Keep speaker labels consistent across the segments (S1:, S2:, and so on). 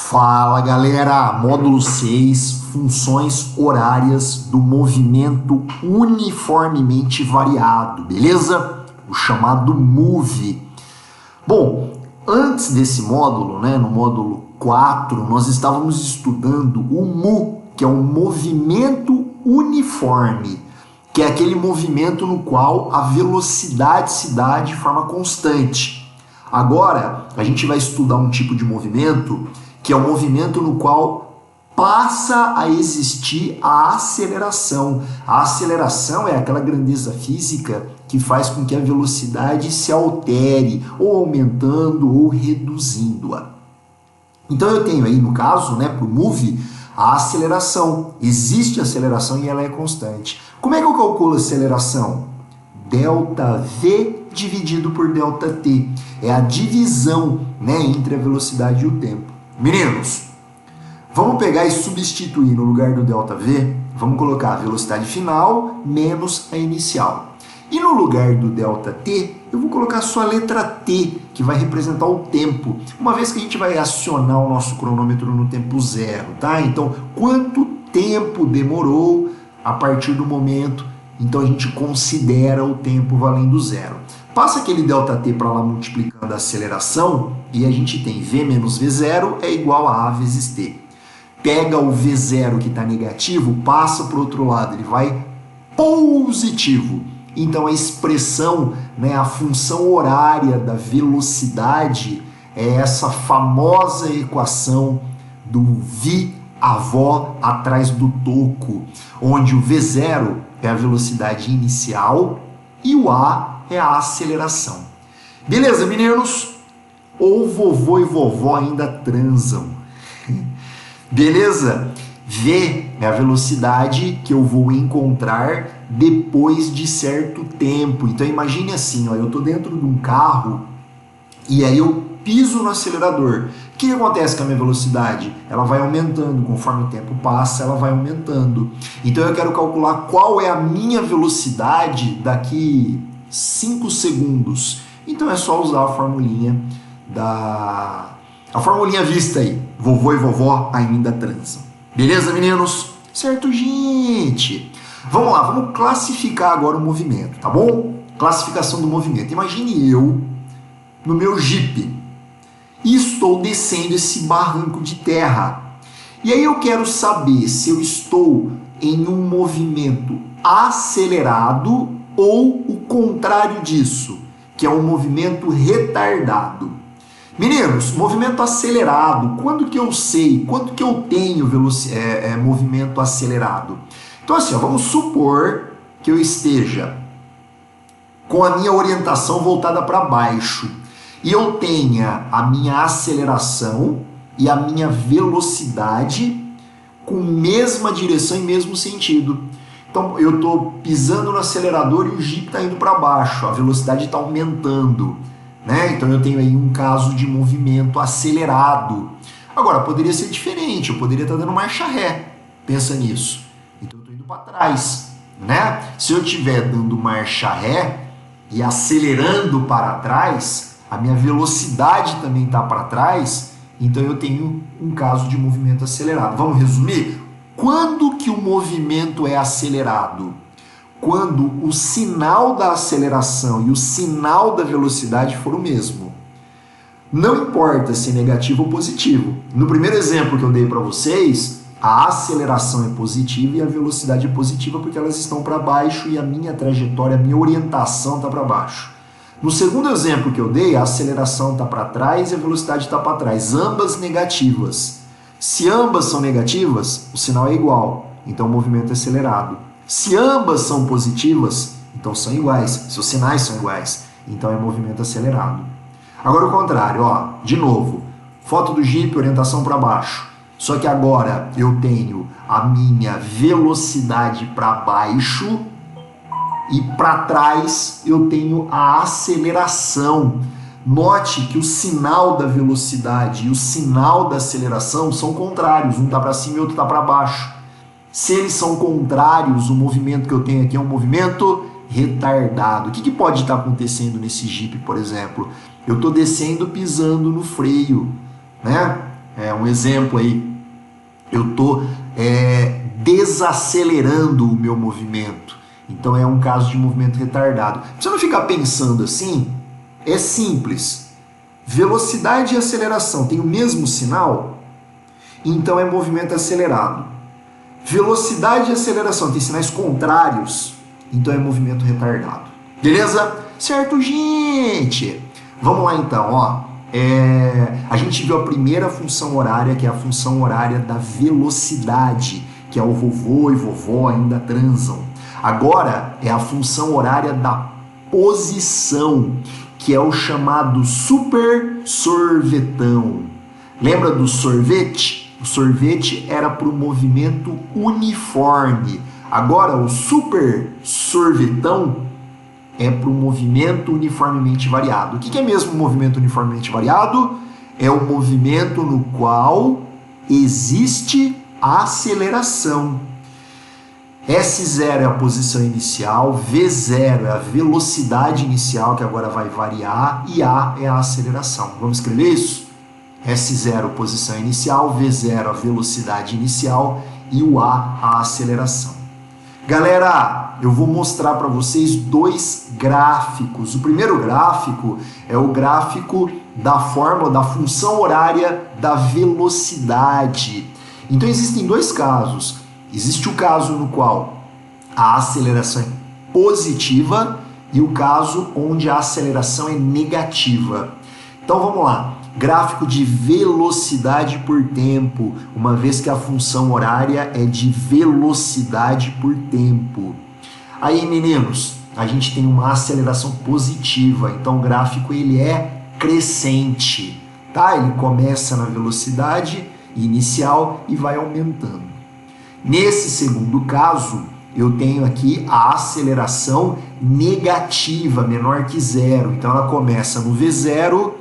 S1: Fala galera, módulo 6, funções horárias do movimento uniformemente variado, beleza? O chamado MOVE. Bom, antes desse módulo, no módulo 4, nós estávamos estudando o MU, que é um movimento uniforme, que é aquele movimento no qual a velocidade se dá de forma constante. Agora, a gente vai estudar um tipo de movimento que é o movimento no qual passa a existir a aceleração. A aceleração é aquela grandeza física que faz com que a velocidade se altere, ou aumentando ou reduzindo-a. Então eu tenho aí, no caso, para o MOVE, a aceleração. Existe aceleração e ela é constante. Como é que eu calculo a aceleração? ΔV dividido por ΔT. É a divisão entre a velocidade e o tempo. Meninos, vamos pegar e substituir no lugar do ΔV, vamos colocar a velocidade final menos a inicial. E no lugar do ΔT, eu vou colocar só a letra T, que vai representar o tempo, uma vez que a gente vai acionar o nosso cronômetro no tempo zero, tá? Então, quanto tempo demorou a partir do momento, então a gente considera o tempo valendo zero. Passa aquele ΔT para lá multiplicando a aceleração e a gente tem V menos V0 é igual a A vezes T. Pega o V0 que está negativo, passa para o outro lado, ele vai positivo. Então a expressão, a função horária da velocidade é essa famosa equação do V avó atrás do toco, onde o V0 é a velocidade inicial e o A é a aceleração. Beleza, meninos? Ou vovô e vovó ainda transam? Beleza? V é a velocidade que eu vou encontrar depois de certo tempo. Então imagine assim, eu estou dentro de um carro e aí eu piso no acelerador. O que acontece com a minha velocidade? Ela vai aumentando, conforme o tempo passa, ela vai aumentando. Então eu quero calcular qual é a minha velocidade daqui 5 segundos. Então é só usar a formulinha vista aí. Vovô e vovó ainda transam. Beleza, meninos? Certo, gente? Vamos lá, vamos classificar agora o movimento, tá bom? Classificação do movimento. Imagine eu no meu Jeep e estou descendo esse barranco de terra. E aí eu quero saber se eu estou em um movimento acelerado ou o contrário disso, que é um movimento retardado. Meninos, movimento acelerado, quando que eu sei, quando que eu tenho movimento acelerado? Então assim, vamos supor que eu esteja com a minha orientação voltada para baixo e eu tenha a minha aceleração e a minha velocidade com mesma direção e mesmo sentido. Então eu estou pisando no acelerador e o Jeep está indo para baixo, a velocidade está aumentando, Então eu tenho aí um caso de movimento acelerado. Agora, poderia ser diferente, eu poderia estar dando marcha ré, pensa nisso. Então eu estou indo para trás, Se eu estiver dando marcha ré e acelerando para trás, a minha velocidade também está para trás, então eu tenho um caso de movimento acelerado. Vamos resumir? Quando que o movimento é acelerado? Quando o sinal da aceleração e o sinal da velocidade for o mesmo. Não importa se é negativo ou positivo. No primeiro exemplo que eu dei para vocês, a aceleração é positiva e a velocidade é positiva porque elas estão para baixo e a minha trajetória, a minha orientação está para baixo. No segundo exemplo que eu dei, a aceleração está para trás e a velocidade está para trás, ambas negativas. Se ambas são negativas, o sinal é igual, então o movimento é acelerado. Se ambas são positivas, então são iguais. Se os sinais são iguais, então é movimento acelerado. Agora o contrário, de novo, foto do Jeep, orientação para baixo. Só que agora eu tenho a minha velocidade para baixo e para trás eu tenho a aceleração. Note que o sinal da velocidade e o sinal da aceleração são contrários, um está para cima e o outro está para baixo. Se eles são contrários, o movimento que eu tenho aqui é um movimento retardado. O que pode estar acontecendo nesse Jeep, por exemplo? Eu estou descendo pisando no freio, um exemplo aí, eu estou desacelerando o meu movimento. Então é um caso de movimento retardado. Pra você não ficar pensando assim, é simples. Velocidade e aceleração têm o mesmo sinal, então é movimento acelerado. Velocidade e aceleração têm sinais contrários, então é movimento retardado. Beleza? Certo, gente? Vamos lá então, ó. A gente viu a primeira função horária, que é a função horária da velocidade, que é o vovô e vovó ainda transam. Agora é a função horária da posição, que é o chamado super sorvetão. Lembra do sorvete? O sorvete era para o movimento uniforme. Agora o super sorvetão é para o movimento uniformemente variado. O que é mesmo o movimento uniformemente variado? É o movimento no qual existe aceleração. S0 é a posição inicial, V0 é a velocidade inicial, que agora vai variar, e A é a aceleração. Vamos escrever isso? S0, posição inicial, V0, a velocidade inicial, e o A aceleração. Galera, eu vou mostrar para vocês dois gráficos. O primeiro gráfico é o gráfico da fórmula da função horária da velocidade. Então existem dois casos. Existe o caso no qual a aceleração é positiva e o caso onde a aceleração é negativa. Então vamos lá. Gráfico de velocidade por tempo, uma vez que a função horária é de velocidade por tempo. Aí, meninos, a gente tem uma aceleração positiva, então o gráfico ele é crescente, tá? Ele começa na velocidade inicial e vai aumentando. Nesse segundo caso, eu tenho aqui a aceleração negativa, menor que zero. Então ela começa no V0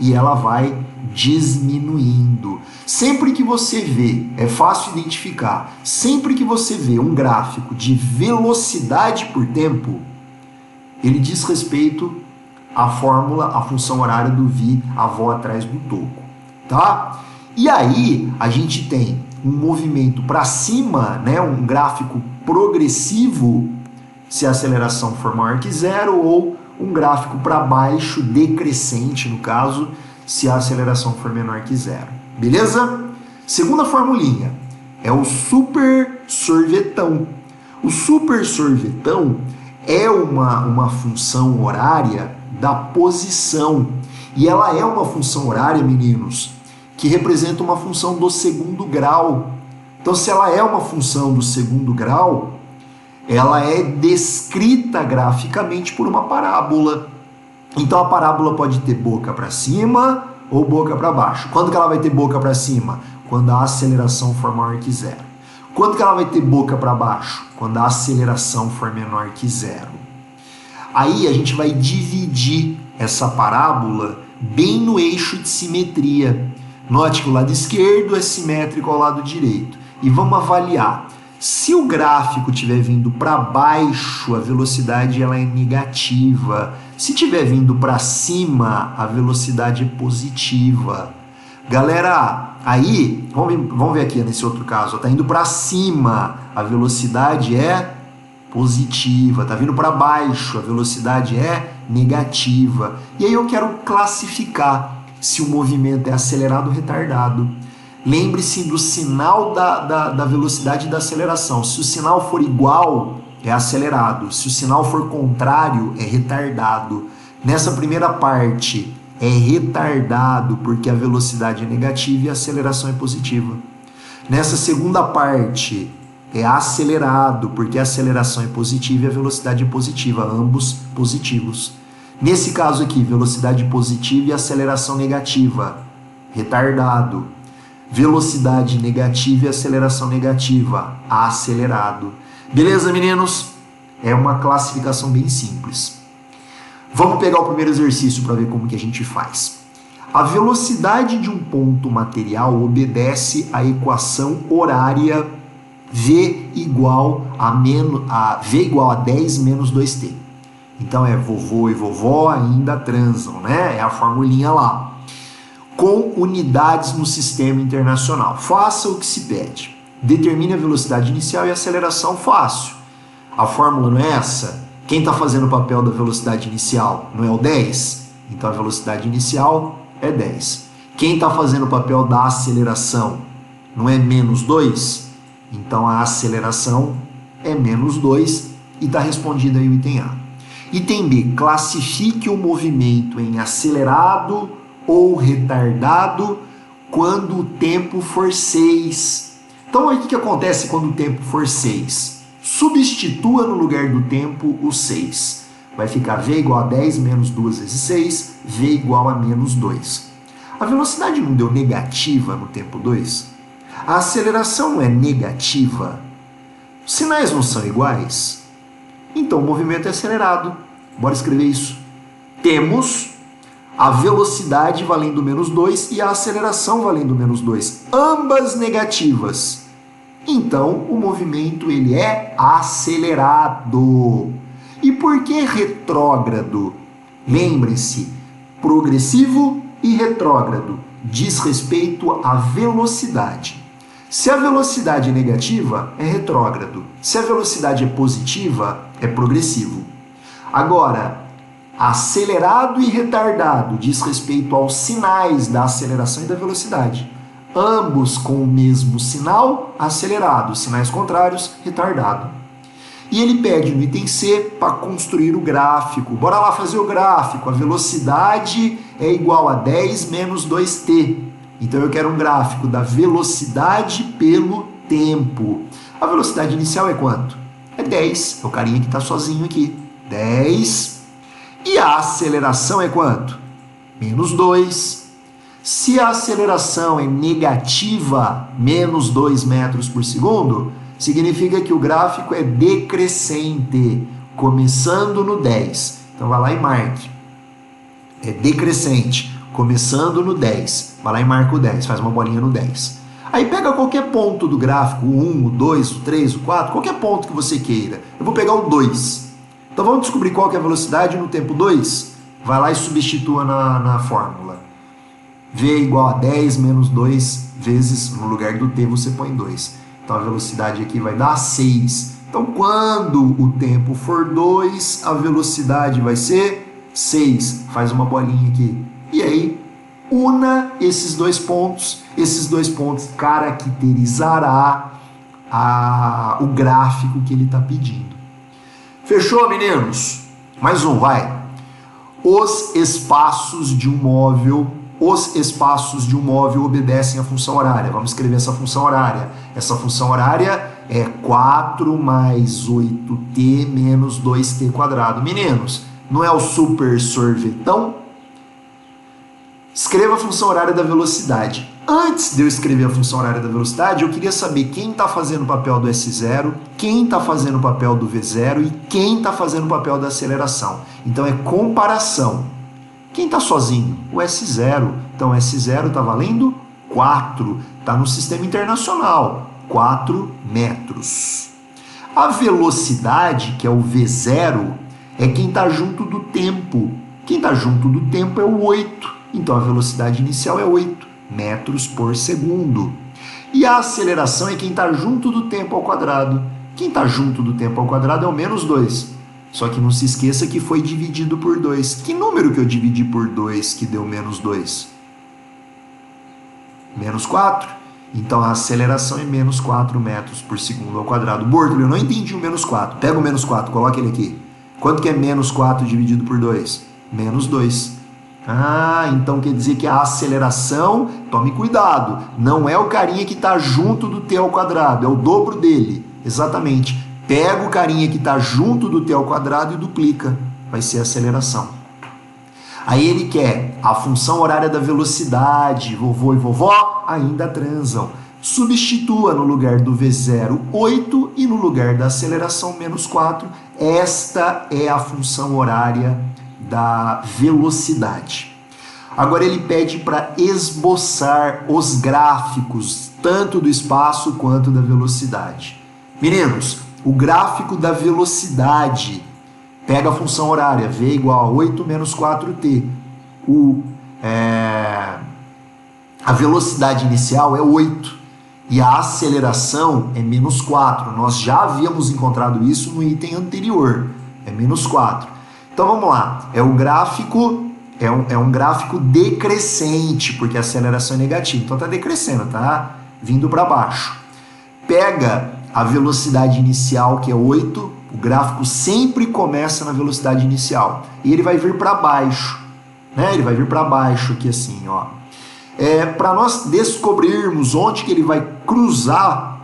S1: e ela vai diminuindo. Sempre que você vê, é fácil identificar, sempre que você vê um gráfico de velocidade por tempo, ele diz respeito à fórmula, à função horária do V, a avó atrás do toco, tá? E aí a gente tem um movimento para cima, né, um gráfico progressivo, se a aceleração for maior que zero, ou um gráfico para baixo, decrescente no caso, se a aceleração for menor que zero. Beleza? Segunda formulinha é o super sorvetão. O super sorvetão é uma função horária da posição. E ela é uma função horária, meninos, que representa uma função do segundo grau. Então, se ela é uma função do segundo grau, ela é descrita graficamente por uma parábola. Então, a parábola pode ter boca para cima ou boca para baixo. Quando que ela vai ter boca para cima? Quando a aceleração for maior que zero. Quando que ela vai ter boca para baixo? Quando a aceleração for menor que zero. Aí a gente vai dividir essa parábola bem no eixo de simetria. Note que o lado esquerdo é simétrico ao lado direito. E vamos avaliar. Se o gráfico estiver vindo para baixo, a velocidade ela é negativa. Se estiver vindo para cima, a velocidade é positiva. Galera, aí, vamos ver aqui nesse outro caso. Está indo para cima, a velocidade é positiva. Está vindo para baixo, a velocidade é negativa. E aí eu quero classificar se o movimento é acelerado ou retardado. Lembre-se do sinal da velocidade e da aceleração. Se o sinal for igual, é acelerado. Se o sinal for contrário, é retardado. Nessa primeira parte, é retardado porque a velocidade é negativa e a aceleração é positiva. Nessa segunda parte, é acelerado porque a aceleração é positiva e a velocidade é positiva, ambos positivos. Nesse caso aqui, velocidade positiva e aceleração negativa, retardado. Velocidade negativa e aceleração negativa, acelerado. Beleza, meninos? É uma classificação bem simples. Vamos pegar o primeiro exercício para ver como que a gente faz. A velocidade de um ponto material obedece à equação horária V igual a 10 menos 2t. Então é vovô e vovó ainda transam, né? É a formulinha lá. com unidades no sistema internacional. Faça o que se pede. Determine a velocidade inicial e aceleração, fácil. A fórmula não é essa? Quem está fazendo o papel da velocidade inicial não é o 10? Então a velocidade inicial é 10. Quem está fazendo o papel da aceleração não é menos 2? Então a aceleração é menos 2 e está respondido aí o item A. Item B, classifique o movimento em acelerado ou retardado quando o tempo for 6. Então aí o que acontece quando o tempo for 6? Substitua no lugar do tempo o 6. Vai ficar V igual a 10 menos 2 vezes 6, V igual a menos 2. A velocidade não deu negativa no tempo 2? A aceleração não é negativa? Os sinais não são iguais? Então o movimento é acelerado. Bora escrever isso. Temos a velocidade valendo menos 2 e a aceleração valendo menos 2. Ambas negativas. Então o movimento ele é acelerado. E por que retrógrado? Lembre-se, progressivo e retrógrado diz respeito à velocidade. Se a velocidade é negativa, é retrógrado. Se a velocidade é positiva, é progressivo. Agora, acelerado e retardado diz respeito aos sinais da aceleração e da velocidade. Ambos com o mesmo sinal, acelerado. Sinais contrários, retardado. E ele pede no item C para construir o gráfico. Bora lá fazer o gráfico. A velocidade é igual a 10 menos 2t. Então eu quero um gráfico da velocidade pelo tempo. A velocidade inicial é quanto? É 10. É o carinha que está sozinho aqui. 10. E a aceleração é quanto? Menos 2. Se a aceleração é negativa, menos 2 metros por segundo, significa que o gráfico é decrescente, começando no 10. Então vai lá e marque. É decrescente, começando no 10. Vai lá e marca o 10, faz uma bolinha no 10. Aí pega qualquer ponto do gráfico, o 1, o 2, o 3, o 4, qualquer ponto que você queira. Eu vou pegar o 2. Então vamos descobrir qual que é a velocidade no tempo 2? Vai lá e substitua na fórmula. V igual a 10 menos 2 vezes, no lugar do t você põe 2. Então a velocidade aqui vai dar 6. Então quando o tempo for 2, a velocidade vai ser 6. Faz uma bolinha aqui. E aí, una esses dois pontos. Esses dois pontos caracterizará o gráfico que ele está pedindo. Fechou, meninos? Mais um, vai. Os espaços de um móvel obedecem à função horária. Vamos escrever essa função horária. Essa função horária é 4 mais 8t menos 2t quadrado. Meninos, não é o super sorvetão? Escreva a função horária da velocidade. Antes de eu escrever a função horária da velocidade, eu queria saber quem está fazendo o papel do S0, quem está fazendo o papel do V0 e quem está fazendo o papel da aceleração. Então é comparação. Quem está sozinho? O S0. Então S0 está valendo 4. Está no sistema internacional. 4 metros. A velocidade, que é o V0, é quem está junto do tempo. Quem está junto do tempo é o 8. Então a velocidade inicial é 8 metros por segundo. E a aceleração é quem está junto do tempo ao quadrado. Quem está junto do tempo ao quadrado é o menos 2. Só que não se esqueça que foi dividido por 2. Que número que eu dividi por 2 que deu menos 2? Menos 4. Então a aceleração é menos 4 metros por segundo ao quadrado. Bortoli, eu não entendi o menos 4. Pega o menos 4, coloca ele aqui. Quanto que é menos 4 dividido por 2? Menos 2. Ah, então quer dizer que a aceleração, tome cuidado, não é o carinha que está junto do t ao quadrado, é o dobro dele. Exatamente. Pega o carinha que está junto do t ao quadrado e duplica. Vai ser a aceleração. Aí ele quer a função horária da velocidade. Vovô e vovó ainda transam. Substitua no lugar do V0 8 e no lugar da aceleração menos 4. Esta é a função horária da velocidade. Agora ele pede para esboçar os gráficos, tanto do espaço quanto da velocidade. Meninos, o gráfico da velocidade pega a função horária, V igual a 8 menos 4t. a velocidade inicial é 8 e a aceleração é menos 4. Nós já havíamos encontrado isso no item anterior, é menos 4. Então vamos lá, é um gráfico decrescente, porque a aceleração é negativa, então está decrescendo, tá vindo para baixo. Pega a velocidade inicial, que é 8, o gráfico sempre começa na velocidade inicial, e ele vai vir para baixo, né? Ele vai vir para baixo aqui assim, ó. Para nós descobrirmos onde que ele vai cruzar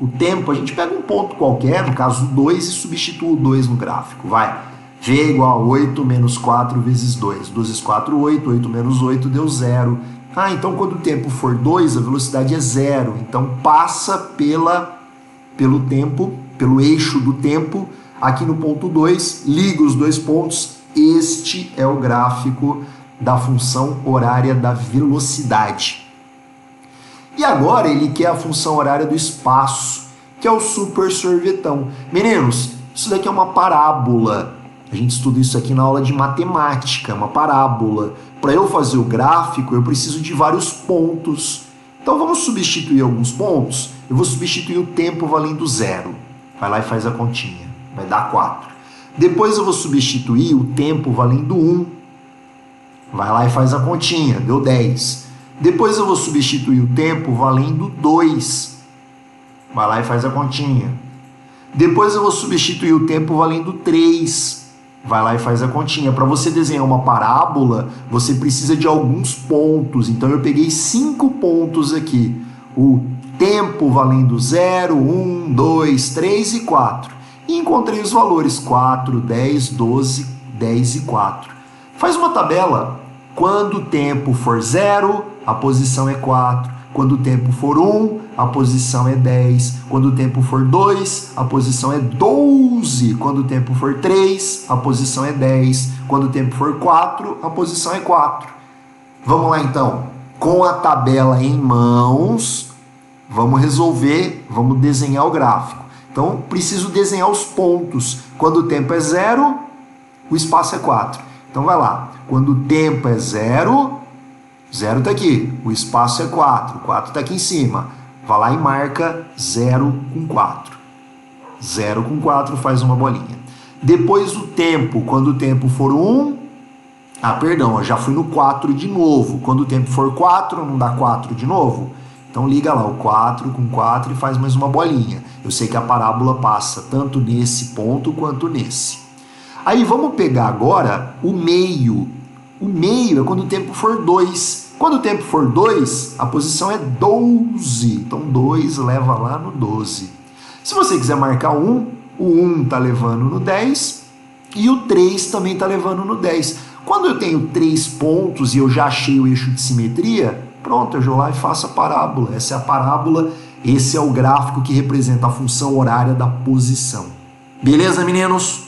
S1: o tempo, a gente pega um ponto qualquer, no caso 2, e substitua o 2 no gráfico, vai. V igual a 8 menos 4 vezes 2. 2 vezes 4, 8. 8 menos 8 deu 0. Ah, então quando o tempo for 2, a velocidade é 0. Então passa pelo tempo, pelo eixo do tempo, aqui no ponto 2, liga os dois pontos. Este é o gráfico da função horária da velocidade. E agora ele quer a função horária do espaço, que é o super sorvetão. Meninos, isso daqui é uma parábola. A gente estuda isso aqui na aula de matemática, uma parábola. Para eu fazer o gráfico, eu preciso de vários pontos. Então vamos substituir alguns pontos. Eu vou substituir o tempo valendo 0. Vai lá e faz a continha. Vai dar 4. Depois eu vou substituir o tempo valendo 1. Vai lá e faz a continha. Deu 10. Depois eu vou substituir o tempo valendo 2. Vai lá e faz a continha. Depois eu vou substituir o tempo valendo 3. Vai lá e faz a continha. Para você desenhar uma parábola, você precisa de alguns pontos. Então eu peguei 5 pontos aqui. O tempo valendo 0, 1, 2, 3 e 4. E encontrei os valores 4, 10, 12, 10 e 4. Faz uma tabela. Quando o tempo for 0, a posição é 4. Quando o tempo for 1, a posição é 10. Quando o tempo for 2, a posição é 12. Quando o tempo for 3, a posição é 10. Quando o tempo for 4, a posição é 4. Vamos lá então. Com a tabela em mãos, vamos resolver, vamos desenhar o gráfico. Então, preciso desenhar os pontos. Quando o tempo é 0, o espaço é 4. Então, vai lá. Quando o tempo é 0... 0 está aqui, o espaço é 4, 4 está aqui em cima. Vai lá e marca 0 com 4. 0 com 4 faz uma bolinha. Depois o tempo, quando o tempo for 1... eu já fui no 4 de novo. Quando o tempo for 4, não dá 4 de novo? Então liga lá o 4 com 4 e faz mais uma bolinha. Eu sei que a parábola passa tanto nesse ponto quanto nesse. Aí vamos pegar agora o meio. O meio é quando o tempo for 2. Quando o tempo for 2, a posição é 12. Então 2 leva lá no 12. Se você quiser marcar 1, o 1 está levando no 10 e o 3 também está levando no 10. Quando eu tenho 3 pontos e eu já achei o eixo de simetria, pronto, eu vou lá e faço a parábola. Essa é a parábola, esse é o gráfico que representa a função horária da posição. Beleza, meninos?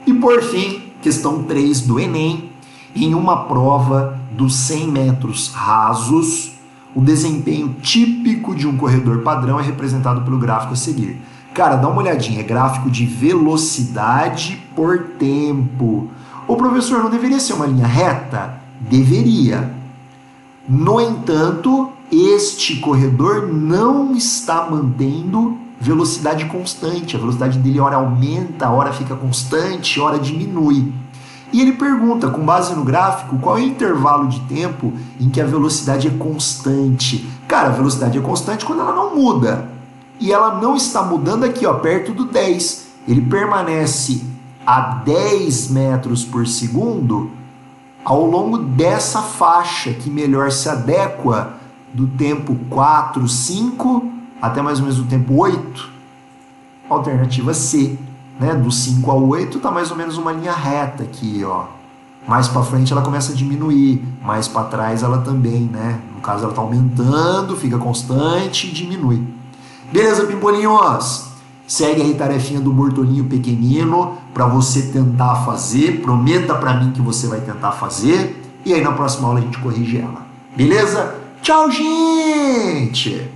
S1: E por fim, questão 3 do Enem. Em uma prova dos 100 metros rasos, o desempenho típico de um corredor padrão é representado pelo gráfico a seguir. Cara, dá uma olhadinha, é gráfico de velocidade por tempo. Ô professor, não deveria ser uma linha reta? Deveria. No entanto, este corredor não está mantendo velocidade constante. A velocidade dele hora aumenta, hora fica constante, hora diminui. E ele pergunta, com base no gráfico, qual é o intervalo de tempo em que a velocidade é constante. Cara, a velocidade é constante quando ela não muda. E ela não está mudando aqui, ó, perto do 10. Ele permanece a 10 metros por segundo ao longo dessa faixa que melhor se adequa do tempo 4, 5 até mais ou menos o tempo 8. Alternativa C. Né, do 5 ao 8 está mais ou menos uma linha reta aqui, ó. Mais para frente ela começa a diminuir, mais para trás ela também, né? No caso ela está aumentando, fica constante e diminui. Beleza, pimpolinhos? Segue a tarefinha do mortoninho pequenino para você tentar fazer. Prometa para mim que você vai tentar fazer e aí na próxima aula a gente corrige ela. Beleza? Tchau, gente!